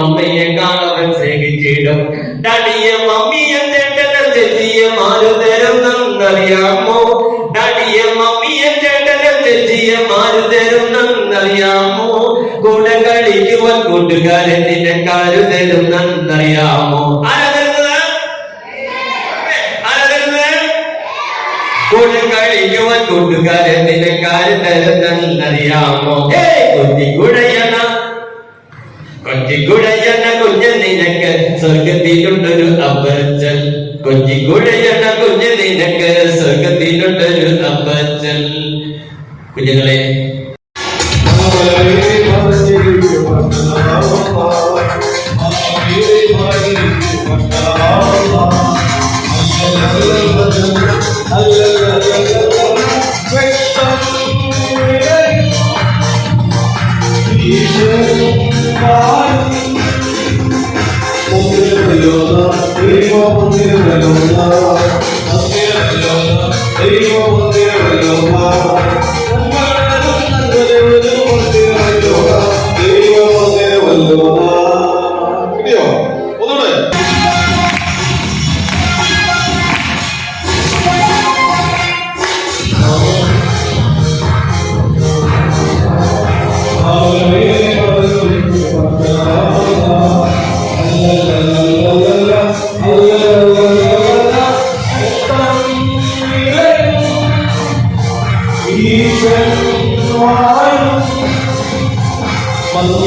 അമ്മയെ കാണവൻ സ്നേഹിച്ചിടും ഡാഡിയെ മമ്മിയെ ചേട്ടനെ ചേച്ചിയെ മാറുതരും നന്നറിയാമോ ഡാഡിയെ മമ്മിയെ ചേട്ടനെ ചേച്ചിയെ മാറുതരും നന്നറിയാമോ കൂടെ കളിക്കുവാൻ കൂട്ടുകാരൻ നിന്നെ കരുതരും നന്നറിയാമോ കൂടെ കളിക്കുവാൻ കൂട്ടുകാരൻ നിന്നെ കരുതരും നന്നറിയാമോ കുഞ്ഞിക്കുഴയണ കൊഞ്ചിക്കുഴയണ കുഞ്ഞ് നിനക്ക് സ്വർഗത്തിലുണ്ടൊരു അപ്പച്ചൻ കൊഞ്ചിക്കുഴയണ കുഞ്ഞ് നിനക്ക് സ്വർഗത്തിലുണ്ടൊരു അപ്പച്ചൻ. കുഞ്ഞുങ്ങളെ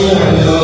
Thank you.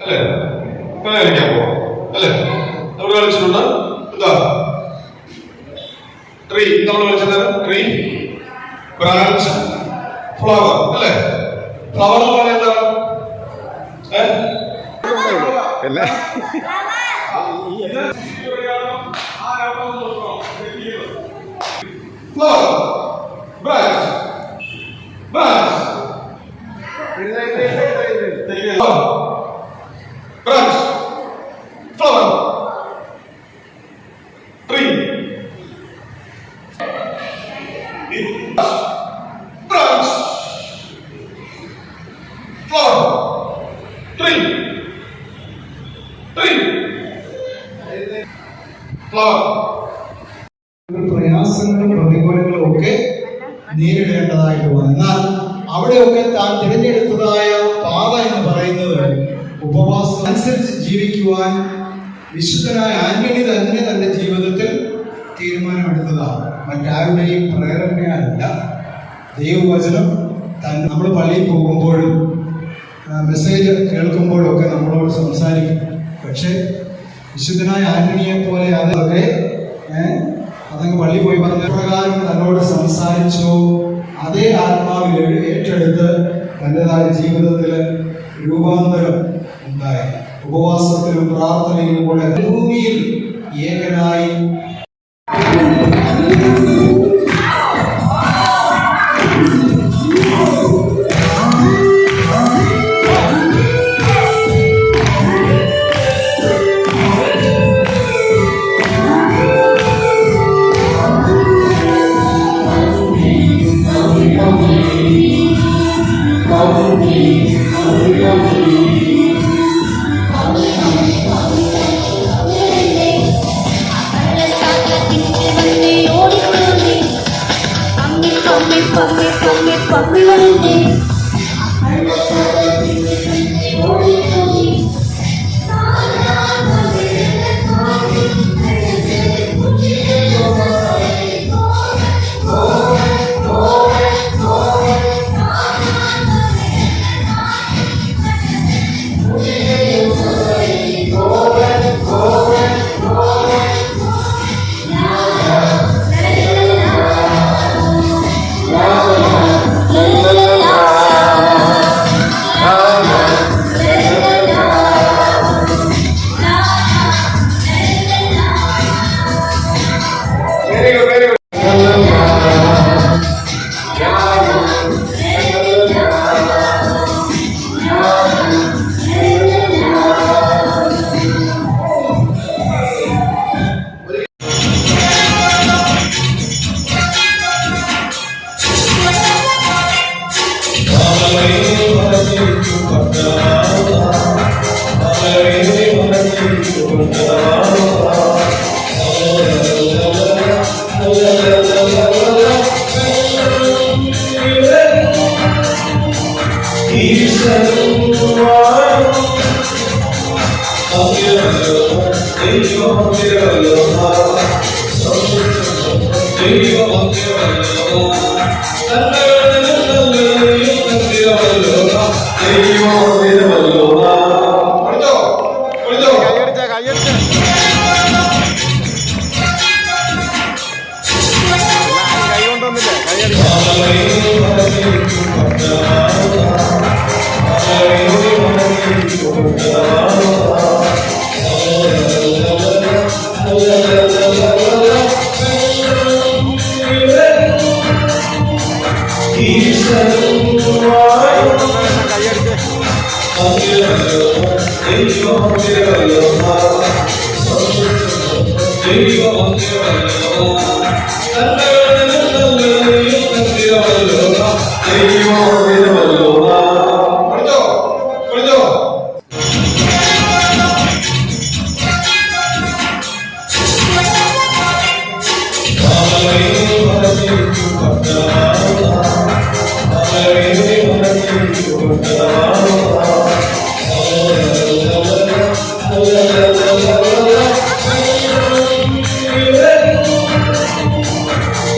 അല്ലേ? കളിക്കാൻ പോവാം അല്ലേ? നമ്മൾ കളിച്ചിട്ടുണ്ട്. എന്താ ട്രീ നമ്മൾ കളിച്ചത്? ട്രീ, ബ്രാഞ്ച്, ഫ്ലവർ അല്ലേ? ഫ്ലവർ എന്ന് പറഞ്ഞാൽ എന്താ? Flower, branch, branch, branch, flower, tree, branch, flower, tree, flower. പ്രയാസങ്ങളും പ്രതികൂലങ്ങളും ഒക്കെ നേരിടേണ്ടതായിട്ട് വന്നു. എന്നാൽ അവിടെയൊക്കെ താൻ തിരഞ്ഞെടുത്തതായ പാത എന്ന് പറയുന്നത് ഉപവാസം അനുസരിച്ച് ജീവിക്കുവാൻ വിശുദ്ധനായ ആന്റണി തന്നെ തന്റെ ജീവിതത്തിൽ തീരുമാനമെടുത്തതാണ്. മറ്റാരുടെയും പ്രേരണയല്ല. ദൈവവചനം നമ്മൾ പള്ളിയിൽ പോകുമ്പോഴും മെസ്സേജ് കേൾക്കുമ്പോഴൊക്കെ നമ്മളോട് സംസാരിക്കും. പക്ഷെ വിശുദ്ധനായ ആന്റണിയെ പോലെ അതൊക്കെ അതങ്ങ് പള്ളി പോയി പറഞ്ഞ പ്രകാരം തന്നോട് സംസാരിച്ചോ അതേ ആത്മാവിൽ ഏറ്റെടുത്ത് തൻ്റെതായ ജീവിതത്തിൽ രൂപാന്തരം ഉണ്ടായി. ഉപവാസത്തിലും പ്രാർത്ഥനയിലും കൂടെ ഭൂമിയിൽ ഏകനായി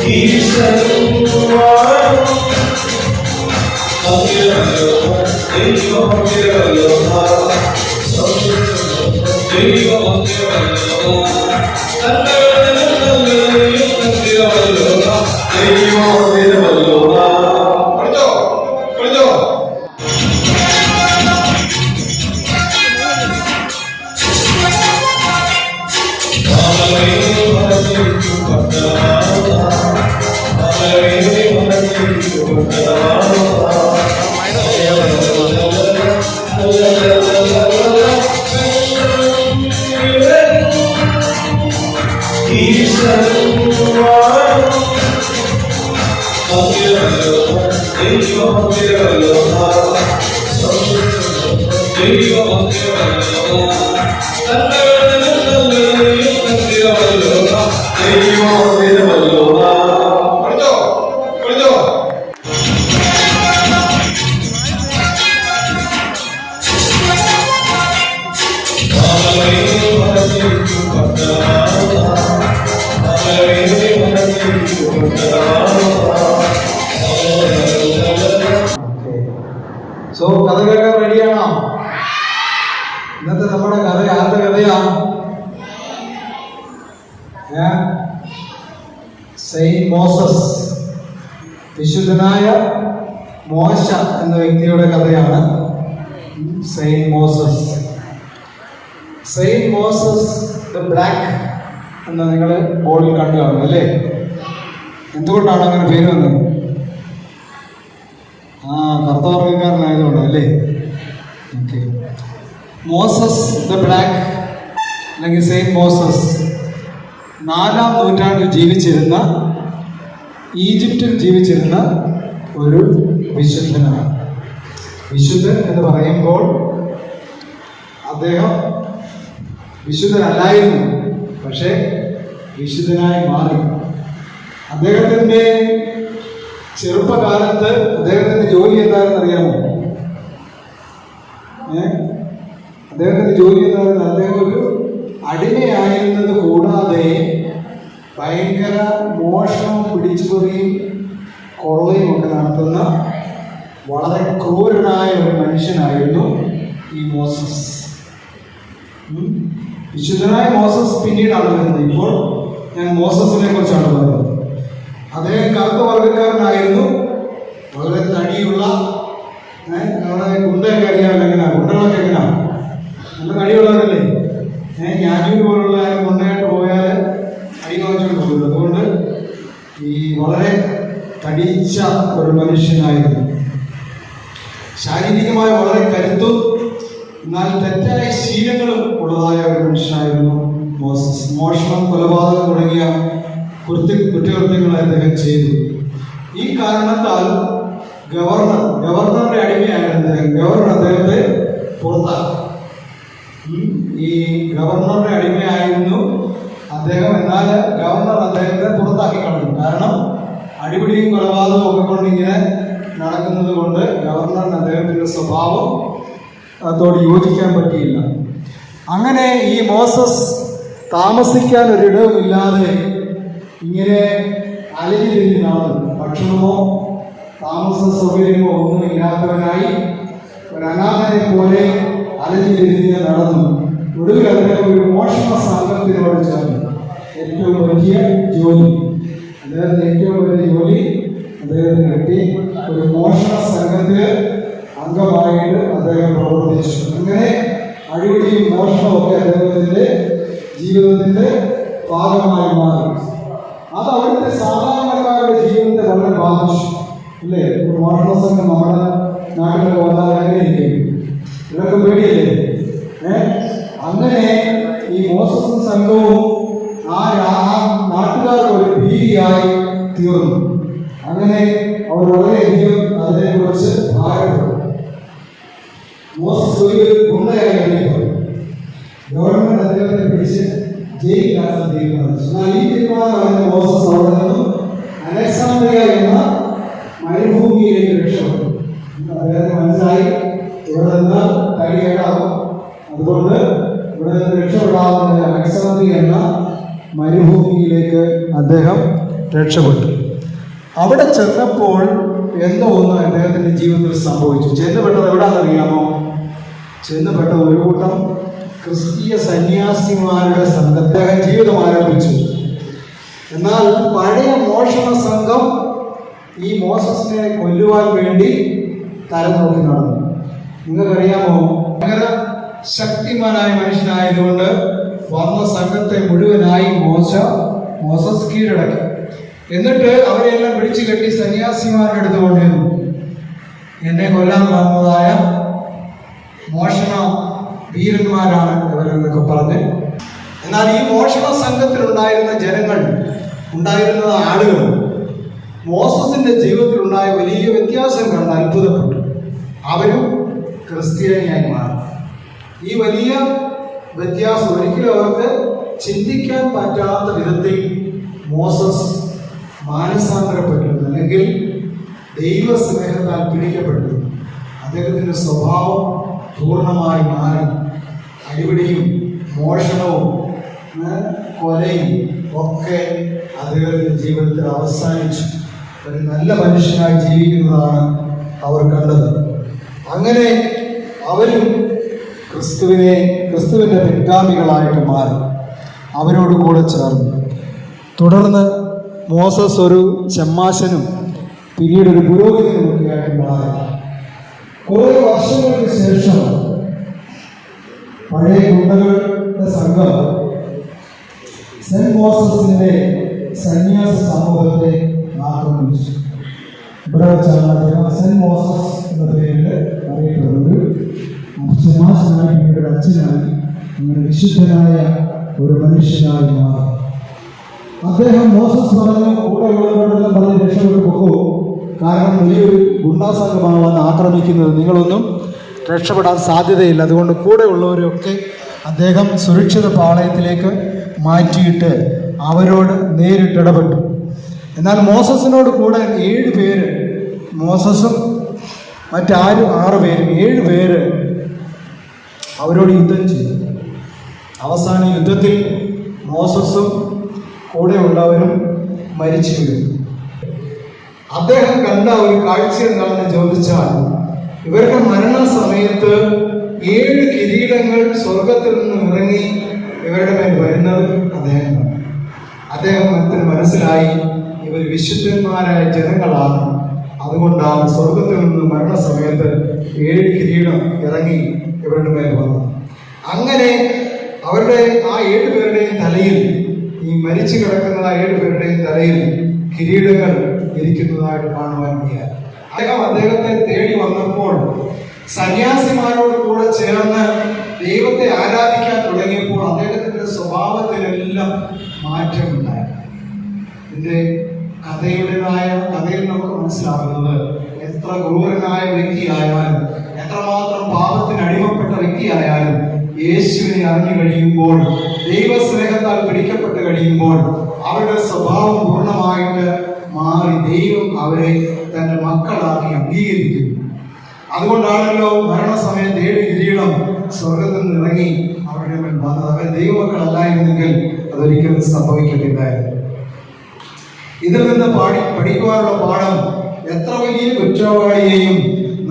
He said, സോ കഥ കേൾക്കാൻ റെഡിയാണോ? ഇന്നത്തെ നമ്മുടെ കഥ ആരുടെ കഥയാ? സെയിന്റ് മോസസ്, വിശുദ്ധനായ മോശ എന്ന വ്യക്തിയുടെ കഥയാണ് saint Moses. Saint Moses the black എന്ന് നിങ്ങൾ ബോർഡിൽ കണ്ടു കാണും അല്ലേ? എന്തുകൊണ്ടാണ് അങ്ങനെ പേര് വന്നത്? കറുത്ത വർഗ്ഗക്കാരനായതുകൊണ്ട് അല്ലേ? ഓക്കെ. മോസസ് ദ ബ്ലാക്ക് അല്ലെങ്കിൽ സെയിന്റ് മോസസ് 4-ാം നൂറ്റാണ്ടിൽ ജീവിച്ചിരുന്ന, ഈജിപ്തിൽ ജീവിച്ചിരുന്ന ഒരു വിശുദ്ധനാണ്. വിശുദ്ധൻ എന്ന് പറയുമ്പോൾ അദ്ദേഹം വിശുദ്ധനല്ലായിരുന്നു, പക്ഷേ വിശുദ്ധനായി മാറി. അദ്ദേഹത്തിൻ്റെ ചെറുപ്പകാലത്ത് അദ്ദേഹത്തിൻ്റെ ജോലി എന്താണെന്ന് അറിയാമോ? അദ്ദേഹത്തിൻ്റെ ജോലി എന്താണെന്ന്, അദ്ദേഹം ഒരു അടിമയായിരുന്നത് കൂടാതെ ഭയങ്കര മോഷണവും പിടിച്ചുപറിയും കൊള്ളയും ഒക്കെ നടത്തുന്ന വളരെ ക്രൂരനായ ഒരു മനുഷ്യനായിരുന്നു ഈ മോസസ്. വിശുദ്ധനായ മോസസ് പിന്നീടാണ് വരുന്നത്. ഇപ്പോൾ ഞാൻ മോസസിനെ കുറിച്ചാണ് പറയുന്നത്. അദ്ദേഹം കറുത്ത വർഗ്ഗക്കാരനായിരുന്നു, വളരെ തടിയുള്ള, നമ്മുടെ ഗുണ്ടയൊക്കെ അറിയാമല്ലോ. എങ്ങനെയാണ് ഗുണ്ടകളൊക്കെ? എങ്ങനെയാണ്? നല്ല തടിയുള്ളവരല്ലേ? ഞാനൂർ പോലുള്ള ഗുണ്ടയായിട്ട് പോയാൽ അടി വാങ്ങിച്ചുകൊണ്ട് പോകുന്നത്. അതുകൊണ്ട് ഈ വളരെ തടിച്ച ഒരു മനുഷ്യനായിരുന്നു. ശാരീരികമായി വളരെ കരുത്തും എന്നാൽ തെറ്റായ ശീലങ്ങളും ഉള്ളതായ ഒരു മനുഷ്യനായിരുന്നു മോസസ്. മോഷണം, കൊലപാതകം തുടങ്ങിയ കുറ്റകൃത്യങ്ങൾ അദ്ദേഹം ചെയ്തു. ഈ കാരണത്താൽ ഗവർണറുടെ അടിമയായിരുന്നു അദ്ദേഹം. ഗവർണർ അദ്ദേഹത്തെ പുറത്താക്കി. ഈ ഗവർണറുടെ അടിമയായിരുന്നു അദ്ദേഹം. എന്നാൽ ഗവർണർ അദ്ദേഹത്തെ പുറത്താക്കി കളഞ്ഞു. കാരണം അടിപിടിയും കൊലപാതകവും ഒക്കെ കൊണ്ട് ഇങ്ങനെ നടക്കുന്നത് കൊണ്ട് ഗവർണറിന് അദ്ദേഹത്തിൻ്റെ സ്വഭാവം അതോട് യോജിക്കാൻ പറ്റിയില്ല. അങ്ങനെ ഈ മോസസ് താമസിക്കാൻ ഒരിടവുമില്ലാതെ ഇങ്ങനെ അലഞ്ഞിരുന്നാണ്. ഭക്ഷണമോ താമസ സൗകര്യമോ ഒന്നും ഇല്ലാത്തവനായി ഒരു അനാഥനെ പോലെ അലഞ്ഞിരുന്ന് നടന്നു. ഒടുവിൽ അദ്ദേഹം ഒരു മോഷണ സംഘത്തിനോട് ചേർന്നു. ഏറ്റവും വലിയ ജോലി, അദ്ദേഹത്തിന് ഏറ്റവും വലിയ ജോലി അദ്ദേഹത്തിന് കിട്ടി. ഒരു മോഷണ സംഘത്തിൽ അംഗമായിട്ട് അദ്ദേഹം പ്രവർത്തിച്ചു. അങ്ങനെ അടിപിടിയും മോഷണവും ഒക്കെ അദ്ദേഹത്തിൻ്റെ ജീവിതത്തിൻ്റെ ഭാഗമായി മാറി. അത് അവിടുത്തെ സാധാരണക്കാരുടെ ജീവിതത്തെ വളരെ ബാധിച്ചു അല്ലേ? ഒരു മോഷണ സംഘം നമ്മുടെ നാട്ടിലൊക്കെ വന്നാൽ എങ്ങനെയിരിക്കും? ഇതൊക്കെ പേടിയല്ലേ? അങ്ങനെ ഈ മോസസും സംഘവും ആ നാട്ടുകാർക്ക് ഒരു ഭീതിയായി തീർന്നു. അങ്ങനെ അവർ വളരെയധികം അതിനെക്കുറിച്ച് ഭാരപ്പെട്ടു. മോസസ് ഒരു ഗുണ്ടയായി അറിയപ്പെട്ടു. ഗവൺമെന്റ് അദ്ദേഹത്തെ പിടിച്ച് ജയിലിലാക്കാൻ തീരുമാനിച്ചു. എന്നാൽ ഈ തീരുമാനം മോസസ് അവിടെ നിന്നും അലക്സാണ്ട്രിയ എന്ന മരുഭൂമിയിലേക്ക് രക്ഷപ്പെട്ടു. അദ്ദേഹത്തിന് മനസ്സിലായി ഇവിടെ നിന്ന് കഴിയേണ്ടാകും, അതുകൊണ്ട് ഇവിടെ നിന്ന് രക്ഷപ്പെടാവുന്ന അലക്സാണ്ട്രിയ എന്ന മരുഭൂമിയിലേക്ക് അദ്ദേഹം രക്ഷപ്പെട്ടു. അവിടെ ചെന്നപ്പോൾ എന്തോ ഒന്ന് അദ്ദേഹത്തിൻ്റെ ജീവിതത്തിൽ സംഭവിച്ചു. ചെന്നപ്പെട്ടത് എവിടാണെന്നറിയാമോ? ചെന്നപ്പെട്ടത് ഒരു കൂട്ടം ക്രിസ്തീയ സന്യാസിമാരുടെ സംഘത്തെ ജീവിതം ആരംഭിച്ചു. എന്നാൽ പഴയ മോഷണ സംഘം ഈ മോസസിനെ കൊല്ലുവാൻ വേണ്ടി തരം നോക്കി നടന്നു. നിങ്ങൾക്കറിയാമോ, ഭയങ്കര ശക്തിമാനായ മനുഷ്യനായതുകൊണ്ട് വന്ന സംഘത്തെ മുഴുവനായി മോസസ് കീഴടക്കി. എന്നിട്ട് അവരെല്ലാം പിടിച്ചു കെട്ടി സന്യാസിമാരുടെ അടുത്ത് കൊണ്ടിരുന്നു. എന്നെ കൊല്ലാൻ വന്നതായ മോഷണ വീരന്മാരാണ് ഇവരെന്നൊക്കെ പറഞ്ഞ്. എന്നാൽ ഈ മോഷണ സംഘത്തിലുണ്ടായിരുന്ന ജനങ്ങൾ, ഉണ്ടായിരുന്ന ആളുകൾ മോസസിന്റെ ജീവിതത്തിലുണ്ടായ വലിയ വ്യത്യാസം കണ്ട് അത്ഭുതപ്പെട്ടു. അവരും ക്രിസ്ത്യാനിയായി മാറി. ഈ വലിയ വ്യത്യാസം ഒരിക്കലും അവർക്ക് ചിന്തിക്കാൻ പറ്റാത്ത വിധത്തിൽ മോസസ് മാനസാന്തരപ്പെട്ടിരുന്നു, അല്ലെങ്കിൽ ദൈവസ്നേഹത്താൽ പിടിക്കപ്പെട്ടു. അദ്ദേഹത്തിൻ്റെ സ്വഭാവം പൂർണ്ണമായി മാറി. അടിപിടിയും മോഷണവും കൊലയും ഒക്കെ അദ്ദേഹത്തിൻ്റെ ജീവിതത്തിൽ അവസാനിച്ചു. ഒരു നല്ല മനുഷ്യനായി ജീവിക്കുന്നതാണ് അവർ കണ്ടത്. അങ്ങനെ അവരും ക്രിസ്തുവിൻ്റെ പിൻഗാമികളായിട്ട് മാറി, അവരോട് കൂടെ ചേർന്നു. തുടർന്ന് മോസസ് ഒരു ചെമ്മാശനും പിന്നീട് ഒരു പുരോഹിതനുമൊക്കെയായിട്ട് മാറി. കുറേ വർഷങ്ങൾക്ക് ശേഷം പഴയ ഗുണ്ടകളുടെ സംഘം സെന്റ് മോസസിന്റെ സന്യാസ സമൂഹത്തെ ആക്രമിച്ചു. ഇവിടെ വെച്ചാണ് അദ്ദേഹം സെന്റ് മോസസ് എന്ന പേരിൽ അറിയപ്പെടുന്നത്. ചെമ്മാശനായി പിന്നീട് അച്ഛനായി അങ്ങനെ വിശുദ്ധനായ ഒരു മനുഷ്യനായി മാറി. അദ്ദേഹം മോസസ് പറഞ്ഞു, കൂടെയുള്ളവരോടെല്ലാം പറഞ്ഞ് രക്ഷപ്പെട്ടു പോകുമോ, കാരണം വലിയൊരു ഗുണ്ടാസംഘമാണ് വന്ന് ആക്രമിക്കുന്നത്, നിങ്ങളൊന്നും രക്ഷപ്പെടാൻ സാധ്യതയില്ല. അതുകൊണ്ട് കൂടെയുള്ളവരൊക്കെ അദ്ദേഹം സുരക്ഷിത പാളയത്തിലേക്ക് മാറ്റിയിട്ട് അവരോട് നേരിട്ടിടപെട്ടു. എന്നാൽ മോസസിനോട് കൂടെ 7 പേര്, മോസസും മറ്റാരും 6 പേരും 7 പേര് അവരോട് യുദ്ധം ചെയ്തു. അവസാന യുദ്ധത്തിൽ മോസസും കൂടെയുള്ളവരും മരിച്ചു വീണു. അദ്ദേഹം കണ്ട ഒരു കാഴ്ച എന്താണെന്ന് ചോദിച്ചാൽ, ഇവരുടെ മരണസമയത്ത് 7 കിരീടങ്ങൾ സ്വർഗത്തിൽ നിന്നും ഇറങ്ങി ഇവരുടെ മേൽ വരുന്നത് അദ്ദേഹത്തിന് മനസ്സിലായി, ഇവർ വിശുദ്ധന്മാരായ ജനങ്ങളാണ്. അതുകൊണ്ടാണ് സ്വർഗത്തിൽ നിന്ന് മരണസമയത്ത് 7 കിരീടം ഇറങ്ങി ഇവരുടെ മേൽ വന്നത്. അങ്ങനെ അവരുടെ ആ 7 പേരുടെയും തലയിൽ, ഈ മരിച്ചു കിടക്കുന്ന 7 പേരുടെയും തലയിൽ കിരീടങ്ങൾ ഇരിക്കുന്നതായിട്ട് കാണുവാൻ കഴിയാം. അദ്ദേഹത്തെ തേടി വന്നപ്പോൾ സന്യാസിമാരോട് കൂടെ ചേർന്ന് ദൈവത്തെ ആരാധിക്കാൻ തുടങ്ങിയപ്പോൾ അദ്ദേഹത്തിന്റെ സ്വഭാവത്തിലെല്ലാം മാറ്റമുണ്ടായി. ഇതിന്റെ കഥയിൽ നമുക്ക് മനസ്സിലാകുന്നത്, എത്ര ക്രൂരനായ വ്യക്തിയായാലും, എത്രമാത്രം പാപത്തിന് അടിമപ്പെട്ട വ്യക്തിയായാലും, യേശുവിനെ അറിഞ്ഞു കഴിയുമ്പോൾ, ദൈവസ്നേഹത്താൽ പിടിക്കപ്പെട്ട് കഴിയുമ്പോൾ അവരുടെ സ്വഭാവം പൂർണ്ണമായിട്ട് മാറി ദൈവം അവരെ തന്റെ മക്കളാക്കി അംഗീകരിക്കുന്നു. അതുകൊണ്ടാണല്ലോ മരണസമയത്ത് 7 കിരീടം സ്വർഗത്തിൽ നിന്ന് ഇറങ്ങി അവരുടെ മേൽ വന്നത്. അവർ ദൈവമക്കളല്ലായിരുന്നെങ്കിൽ അതൊരിക്കലും സംഭവിക്കത്തില്ലായിരുന്നു. ഇതിൽ നിന്ന് പഠിക്കുവാനുള്ള പാഠം, എത്ര വലിയ കുറ്റവാളിയെയും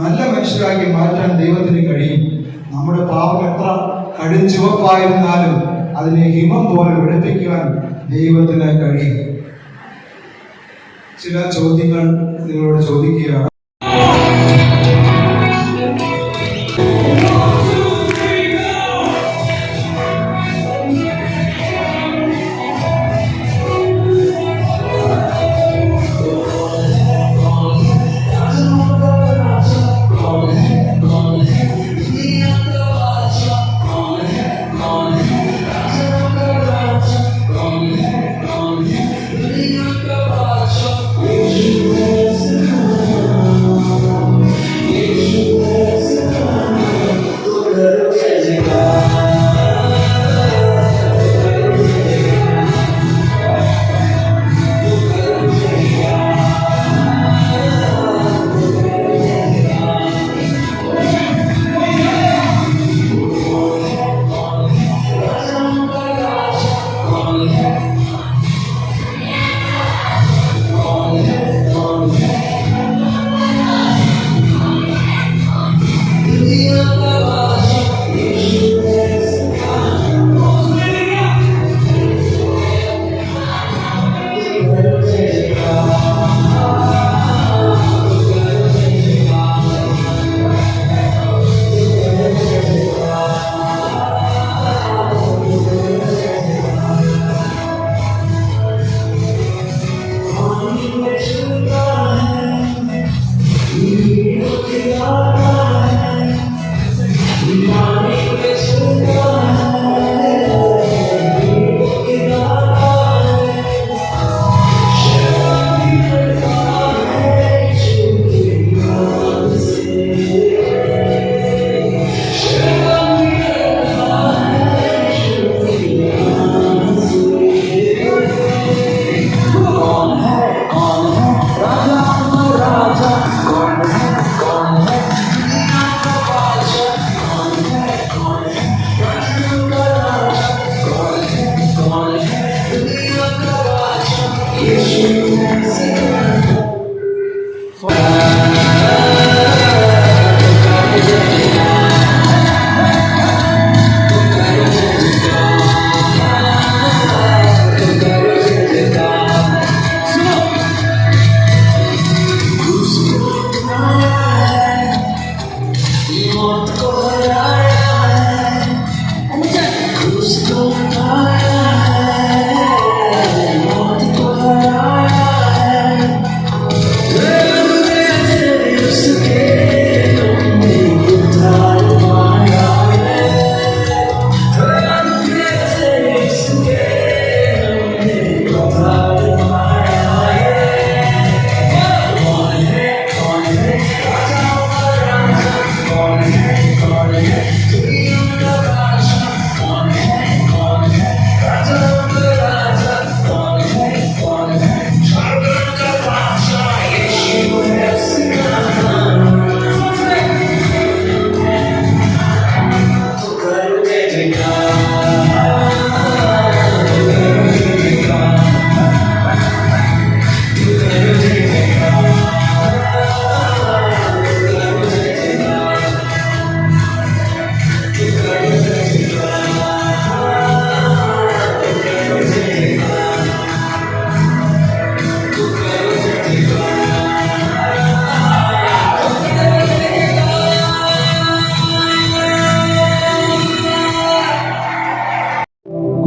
നല്ല മനുഷ്യരാക്കി മാറ്റാൻ ദൈവത്തിന് കഴിയും. നമ്മുടെ പാപം എത്ര കടുംചുവപ്പായിരുന്നാലും അതിനെ ഹിമം പോലെ വെളുപ്പിക്കുവാൻ ദൈവത്തിന് കഴിയും. ചില ചോദ്യങ്ങൾ നിങ്ങളോട് ചോദിക്കുകയാണ്.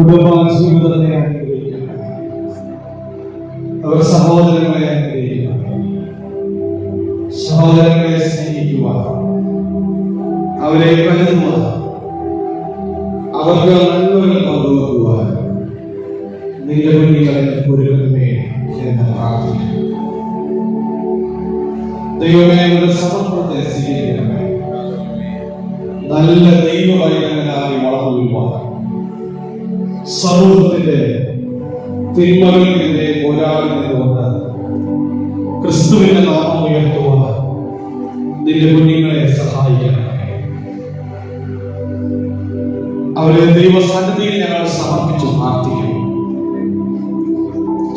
കുടുംബാസൂത്രനെ അനുഗ്രഹിക്കണം. അവർ സഹോദരങ്ങളെ അനുഗ്രഹിക്കണം. സഹോദരങ്ങളെ സ്നേഹിക്കുക, അവരെ കരുതുക, അവർക്ക് നന്മകൾ പങ്കുവെക്കുക. നിന്റെ കുഞ്ഞുങ്ങളെ ഒരുക്കമേ എന്ന് പ്രാർത്ഥിക്കുന്നു. ദൈവമേ, അവരുടെ സമർപ്പണത്തെ സ്വീകരിക്കണമേ. നല്ല ദൈവവൈദ്യനായി വളർന്നുവാൻ സമൂഹത്തിന്റെ തിന്മകൾക്കെതിരെ പോരാടി നിന്നുകൊണ്ട് ക്രിസ്തുവിന്റെ നാമം ഉയർത്തുവാൻ നിന്റെ കുഞ്ഞുങ്ങളെ സഹായിക്കണമേ. അവരെ ദൈവസന്നിധിയിൽ ഞങ്ങൾ സമർപ്പിച്ചു പ്രാർത്ഥിക്കുന്നു.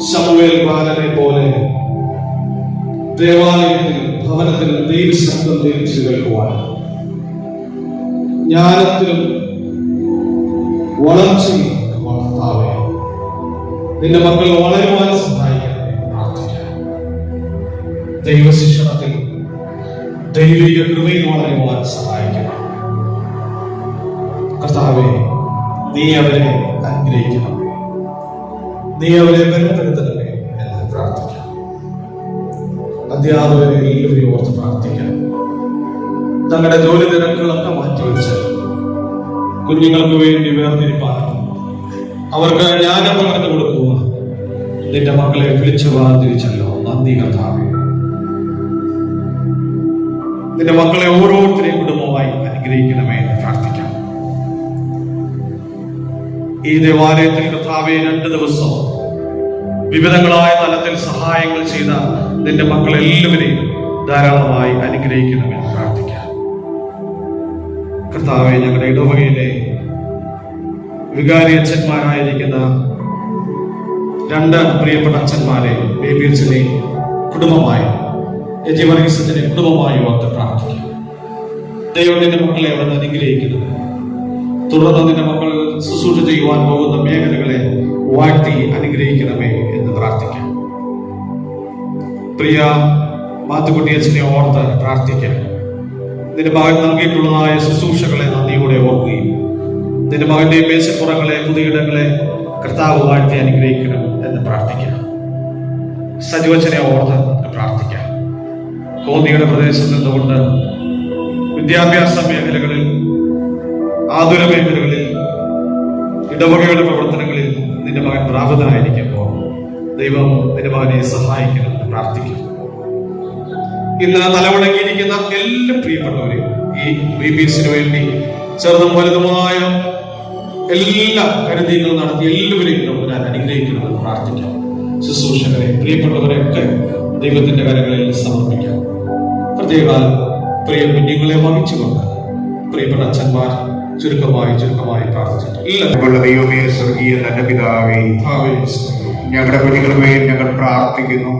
ശമൂവേൽ ബാലനെ പോലെ ദേവാലയത്തിൽ ഭവനത്തിൽ ദൈവശബ്ദം ധരിച്ചു കേൾക്കുവാൻ ജ്ഞാനത്തിലും വളർച്ചയും വളർത്താവേ. നിന്റെ മക്കൾ വളരുവാൻ സഹായിക്കണമേ പ്രാർത്ഥിക്കാം. ദൈവശിക്ഷണത്തിൽ ദൈവിക കൃപയിൽ വളരുവാൻ സഹായിക്കണം കർത്താവേ. നീ അവരെ അനുഗ്രഹിക്കണമേ, നീ അവരെ ബലപ്പെടുത്തണമേ എന്ന് പ്രാർത്ഥിക്കാം. അധ്യാപകരെ എല്ലാവരെയും ഓർത്ത് പ്രാർത്ഥിക്കാം. തങ്ങളുടെ ജോലി തിരക്കുകളൊക്കെ മാറ്റിവെച്ച് കുഞ്ഞുങ്ങൾക്ക് വേണ്ടി വേർതിരിപ്പാൻ അവർക്ക് ജ്ഞാനം പകർന്നു കൊടുക്കുക. നിന്റെ മക്കളെ വിളിച്ചു വേർതിരിച്ചല്ലോ, നന്ദി കർത്താവേ. നിന്റെ മക്കളെ ഓരോരുത്തരെയും കുടുംബമായി അനുഗ്രഹിക്കണമേ എന്ന് പ്രാർത്ഥിക്കാം. ഈ ദേവാലയത്തിൽ കർത്താവെ 2 ദിവസം വിവിധങ്ങളായ തലത്തിൽ സഹായങ്ങൾ ചെയ്ത നിന്റെ മക്കളെല്ലാവരെയും ധാരാളമായി അനുഗ്രഹിക്കണമെന്ന് പ്രാർത്ഥിക്കാം. കർത്താവെ, ഞങ്ങളുടെ ഇടവകയിലെ വികാരി അച്ഛന്മാരായിരിക്കുന്ന 2 പ്രിയപ്പെട്ട അച്ഛന്മാരെ, ബേബി അച്ഛനെ കുടുംബമായി, യജിവർഗീസത്തിനെ കുടുംബമായി ഓർത്ത് പ്രാർത്ഥിക്കാം. ദൈവം നിന്റെ മക്കളെ അവിടെ അനുഗ്രഹിക്കുന്നത്, തുടർന്ന് നിന്റെ മക്കൾ ശുശ്രൂഷ ചെയ്യുവാൻ പോകുന്ന മേഖലകളെ വാഴ്ത്തി അനുഗ്രഹിക്കണമേ എന്ന് പ്രാർത്ഥിക്കാം. പ്രിയ മാത്തുക്കുട്ടി അച്ഛനെ ഓർത്ത് പ്രാർത്ഥിക്കാം. നിന്റെ മകൻ നൽകിയിട്ടുള്ളതായ ശുശ്രൂഷകളെ നന്ദിയോടെ ഓർക്കുകയും നിന്റെ മകന്റെ മേശപ്പുറങ്ങളെ, പുതിയിടങ്ങളെ കർത്താവ് വാഴ്ത്തി അനുഗ്രഹിക്കണം എന്ന് പ്രാർത്ഥിക്കാം. സജീവച്ചനെ ഓർത്ത് പ്രാർത്ഥിക്കാം. കോന്നിയുടെ പ്രദേശത്ത് നിന്നുകൊണ്ട് വിദ്യാഭ്യാസ മേഖലകളിൽ, ആതുര മേഖലകളിൽ, ഇടവകയുടെ പ്രവർത്തനങ്ങളിൽ നിന്റെ മകൻ പ്രാപ്തനായിരിക്കുമ്പോൾ ദൈവം നിന്റെ മകനെ സഹായിക്കണമെന്ന് പ്രാർത്ഥിക്കുന്നു. ഇന്ന് തലമുടങ്ങിയിരിക്കുന്ന എല്ലാ പ്രിയപ്പെട്ടവരെയും ഈ BBSന് വേണ്ടി ചെറുതും വലുതുമായ എല്ലാ കരുതീകളും നടത്തി എല്ലാവരെയും ഞാൻ അനുഗ്രഹിക്കണമെന്ന് പ്രാർത്ഥിക്കാം. ശുശ്രൂഷകരെ, പ്രിയപ്പെട്ടവരെയൊക്കെ ദൈവത്തിന്റെ കരങ്ങളിൽ സമർപ്പിക്കാം. പ്രത്യേക പ്രിയ കുഞ്ഞുങ്ങളെ വഹിച്ചുകൊണ്ട് പ്രിയപ്പെട്ട അച്ഛന്മാർ ചുരുക്കമായി പ്രാർത്ഥിച്ചിട്ടുണ്ട്. ദൈവമേ, സ്വർഗീയ നല്ല പിതാവേ, ഞങ്ങളുടെ കുഞ്ഞുങ്ങളുടെ പേരിൽ ഞങ്ങൾ പ്രാർത്ഥിക്കുന്നു.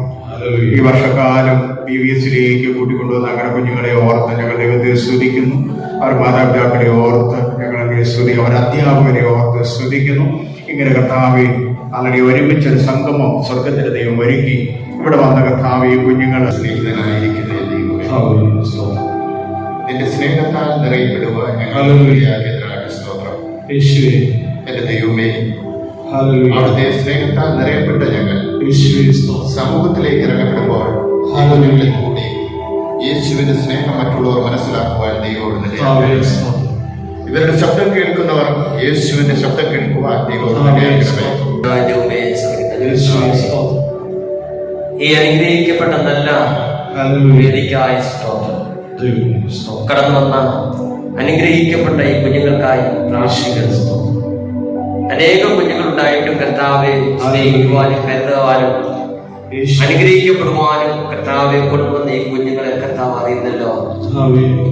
ഈ വർഷക്കാലം BBSലേക്ക് കൂട്ടിക്കൊണ്ടുവന്ന ഞങ്ങളുടെ കുഞ്ഞുങ്ങളെ ഓർത്ത് ഞങ്ങൾ ദൈവത്തെ സ്തുതിക്കുന്നു. അവർ മാതാപിതാക്കളെ ഓർത്ത് ഞങ്ങളെ സ്തുതി, അവർ അധ്യാപകരെ ഓർത്ത് സ്തുതിക്കുന്നു. ഇങ്ങനെ കർത്താവെ, അങ്ങനെ ഒരുമിച്ചൊരു സംഗമം സ്വർഗത്തിന്റെ ദൈവം ഒരുക്കി ഇവിടെ വന്ന കർത്താവെ, കുഞ്ഞുങ്ങൾ സ്നേഹിതനായിരിക്കുന്ന നിന്റെ സ്നേഹത്താൽ നിറയപ്പെടുവാൻ സ്തോത്രം. എന്റെ ദൈവമേ, അവിടുത്തെ സ്നേഹത്താൽ നിറയപ്പെട്ട ഞങ്ങൾ സമൂഹത്തിലേക്ക് ഇറങ്ങപ്പെടുമ്പോൾ കുഞ്ഞുങ്ങളിൽ കൂടി യേശുവിന്റെ സ്നേഹം മറ്റുള്ളവർ മനസ്സിലാക്കുവാൻ ദൈവം ഇവരുടെ ശബ്ദം കേൾക്കുന്നവർ യേശുവിന്റെ ശബ്ദം കേൾക്കുവാൻ ദൈവം ഈ അനുഗ്രഹിക്കപ്പെട്ട നല്ല വേദിക്കായ സ്തോത്രം. കടന്നു വന്ന അനുഗ്രഹിക്കപ്പെട്ട ഈ കുഞ്ഞുങ്ങൾക്കായി പ്രാർത്ഥിക്കുന്നു. അനേകം കുഞ്ഞുങ്ങളുണ്ടായിട്ടും കർത്താവെ സ്നേഹിക്കുവാനും കരുതുവാനും അനുഗ്രഹിക്കപ്പെടുവാനും കർത്താവെ കൊണ്ടുവന്ന ഈ കുഞ്ഞുങ്ങളെ കർത്താവ് അറിയുന്നല്ലോ.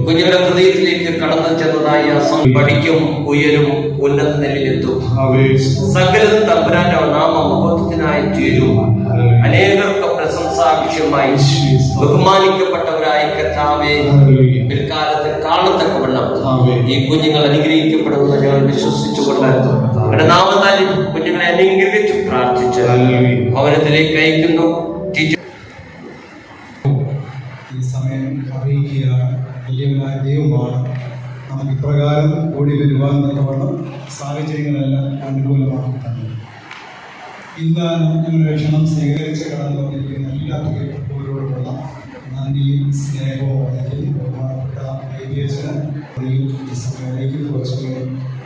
കുഞ്ഞുങ്ങളുടെ ഹൃദയത്തിലേക്ക് കടന്നു ചെന്നതായ പഠിക്കും, ഉയരും, ഉന്നത നിലയിലെത്തും. സകലതും തമ്പുരാന്റെ നാമ മഹത്വത്തിനായി തീരും. അനേകർക്ക് പ്രശംസാ വിഷയമായി ബഹുമാനിക്കപ്പെട്ടവരായി കർത്താവെ പിൽക്കാലത്ത് കാണത്തക്കവണ്ണം ഈ കുഞ്ഞുങ്ങൾ അനുഗ്രഹിക്കപ്പെടുമെന്ന് ഞങ്ങൾ വിശ്വസിച്ചുകൊണ്ട് അവരുടെ നാമത്താൽ കുഞ്ഞുങ്ങളെ അനുഗ്രഹിച്ചു പ്രാർത്ഥിച്ച് ഭവനത്തിലേക്ക് അയക്കുന്നു. ഈ സമയം അറിയിക്കുക വലിയവനായ ദൈവമാണ്. നമുക്ക് ഇപ്രകാരം കൂടി വരുവാൻ തക്കവണ്ണം സാഹചര്യങ്ങളെല്ലാം അനുകൂലമാക്കി തന്നെ ഇന്ന് ഞങ്ങളുടെ ക്ഷണം സ്വീകരിച്ച് കടന്നു വന്നിരിക്കുന്ന എല്ലാ പ്രിയപ്പെട്ടവരോടുമുള്ള നന്ദിയും സ്നേഹവും ആയിരിക്കും ബഹുമാനപ്പെട്ട വൈദ്യജനം ഈ സമയത്തേക്ക് കുറച്ചുകൂടി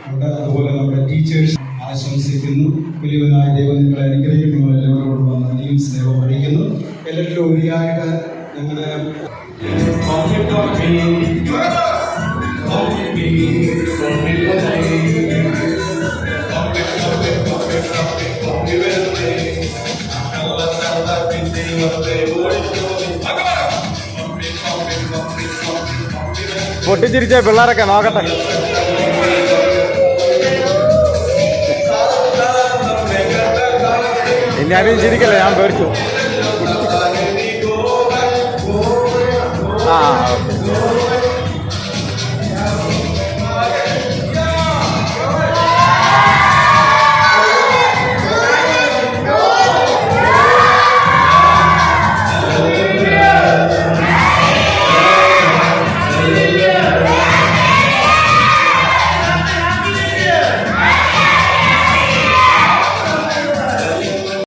ഉണ്ട്. അതുപോലെ നമ്മുടെ ടീച്ചേഴ്സ് ആശംസിക്കുന്നു. വലിയവനായ ദൈവം നിങ്ങളെ അനുഗ്രഹിക്കും. നിങ്ങൾ എല്ലാവരോടുള്ള നന്ദിയും സ്നേഹവും അറിയിക്കുന്നു. എല്ലാവരിലും ഉപരിയായിട്ട് ഞങ്ങളുടെ പൊട്ടിച്ചിരിച്ച പിള്ളേരൊക്കെ നോക്കട്ടെ. ഇനി ആരും ചിരിക്കല്ലേ, ഞാൻ പേടിച്ചു.